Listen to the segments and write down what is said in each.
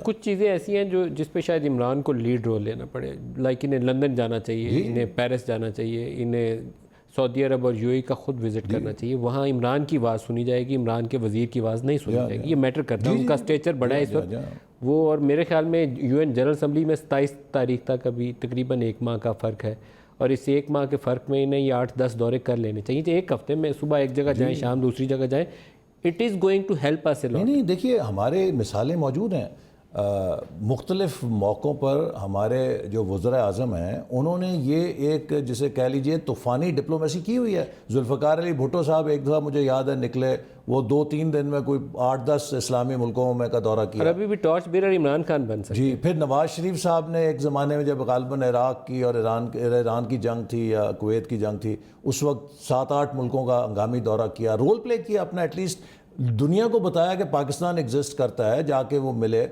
کچھ چیزیں ایسی ہیں جو جس پہ شاید عمران کو لیڈ رول لینا پڑے، لائک انہیں لندن جانا چاہیے، انہیں پیرس جانا چاہیے، انہیں سعودی عرب اور یو اے کا خود وزٹ کرنا چاہیے. وہاں عمران کی آواز سنی جائے گی، عمران کے وزیر کی آواز نہیں سنی جائے گی. یہ میٹر کرتا ہے، ان کا اسٹیچر بڑا ہے اس وقت وہ. اور میرے خیال میں یو این جنرل اسمبلی میں 27 تاریخ تک ابھی تقریباً 1 ماہ کا فرق ہے، اور اس 1 ماہ کے فرق میں انہیں یہ 8-10 دورے کر لینے چاہیے. تو ایک ہفتے میں صبح ایک جگہ جائیں، شام دوسری جگہ جائیں. It is going to help us a lot. نہیں دیکھیے ہمارے مثالیں موجود ہیں مختلف موقعوں پر. ہمارے جو وزراء اعظم ہیں انہوں نے یہ ایک جسے کہہ لیجئے طوفانی ڈپلومیسی کی ہوئی ہے. ذوالفقار علی بھٹو صاحب ایک دفعہ مجھے یاد ہے نکلے، وہ 2-3 دن میں کوئی 8-10 اسلامی ملکوں میں کا دورہ کیا. اور ابھی بھی ٹارچ بیرر عمران خان بن سکتے. جی پھر نواز شریف صاحب نے ایک زمانے میں جب غالباً عراق کی اور ایران کی جنگ تھی یا کویت کی جنگ تھی، اس وقت 7-8 ملکوں کا ہنگامی دورہ کیا، رول پلے کیا اپنا، ایٹ لیسٹ دنیا کو بتایا کہ پاکستان ایگزسٹ کرتا ہے، جا کے وہ ملے.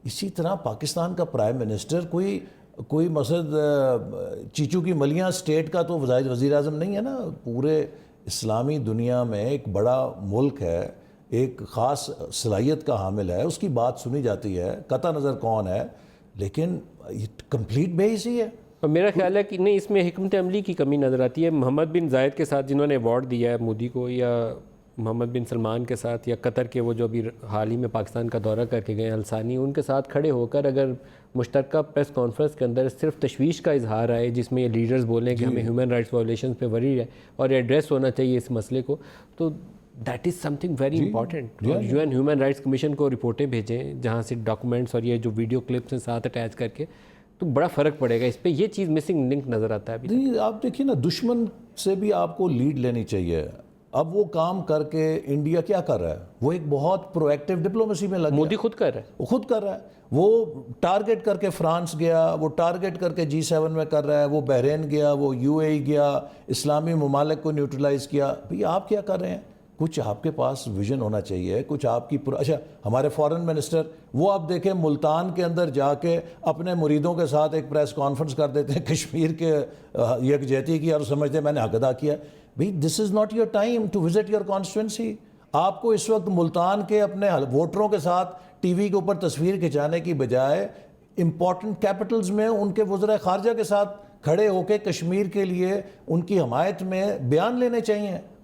اسی طرح پاکستان کا پرائم منسٹر کوئی مقصد چیچو کی ملیاں اسٹیٹ کا تو وزیر اعظم نہیں ہے نا. پورے اسلامی دنیا میں ایک بڑا ملک ہے، ایک خاص صلاحیت کا حامل ہے، اس کی بات سنی جاتی ہے، قطع نظر کون ہے، لیکن کمپلیٹ بے حسی ہے. اور میرا خیال ہے کہ نہیں، اس میں حکمت عملی کی کمی نظر آتی ہے. محمد بن زائد کے ساتھ جنہوں نے ایوارڈ دیا ہے مودی کو، یا محمد بن سلمان کے ساتھ، یا قطر کے وہ جو ابھی حال ہی میں پاکستان کا دورہ کر کے گئے الثانی، ان کے ساتھ کھڑے ہو کر اگر مشترکہ پریس کانفرنس کے اندر صرف تشویش کا اظہار آئے جس میں یہ لیڈرز بولیں کہ ہمیں ہیومن رائٹس وائلیشنز پہ وری ہے اور ایڈریس ہونا چاہیے اس مسئلے کو، تو that is something very important. U N Human Rights Commission کو رپورٹیں بھیجیں جہاں سے ڈاکومنٹس اور یہ جو ویڈیو کلپس ہیں ساتھ اٹیچ کر کے، تو بڑا فرق پڑے گا اس پہ. یہ چیز مسنگ لنک نظر آتا ہے ابھی. نہیں آپ دیکھیے نا، دشمن سے بھی آپ کو لیڈ لینی چاہیے. اب وہ کام کر کے انڈیا کیا کر رہا ہے؟ وہ ایک بہت پرو ایکٹیو ڈپلومیسی میں لگا. مودی خود کر رہا ہے، وہ خود کر رہا ہے. وہ ٹارگٹ کر کے فرانس گیا، وہ ٹارگٹ کر کے G7 میں کر رہا ہے، وہ بحرین گیا، وہ UAE گیا، اسلامی ممالک کو نیوٹرلائز کیا. بھئی آپ کیا کر رہے ہیں؟ کچھ آپ کے پاس ویژن ہونا چاہیے، کچھ آپ کی اچھا ہمارے فارن منسٹر وہ آپ دیکھیں ملتان کے اندر جا کے اپنے مریدوں کے ساتھ ایک پریس کانفرنس کر دیتے ہیں کشمیر کے یکجہتی کی، اور سمجھتے ہیں میں نے حق ادا کیا. بھئی this is not your time to visit your constituency. آپ کو اس وقت ملتان کے اپنے ووٹروں کے ساتھ ٹی وی کے اوپر تصویر کھنچانے کی بجائے امپورٹنٹ کیپٹلز میں ان کے وزراء خارجہ کے ساتھ کھڑے ہو کے کشمیر کے لیے ان کی حمایت میں بیان لینے چاہیے.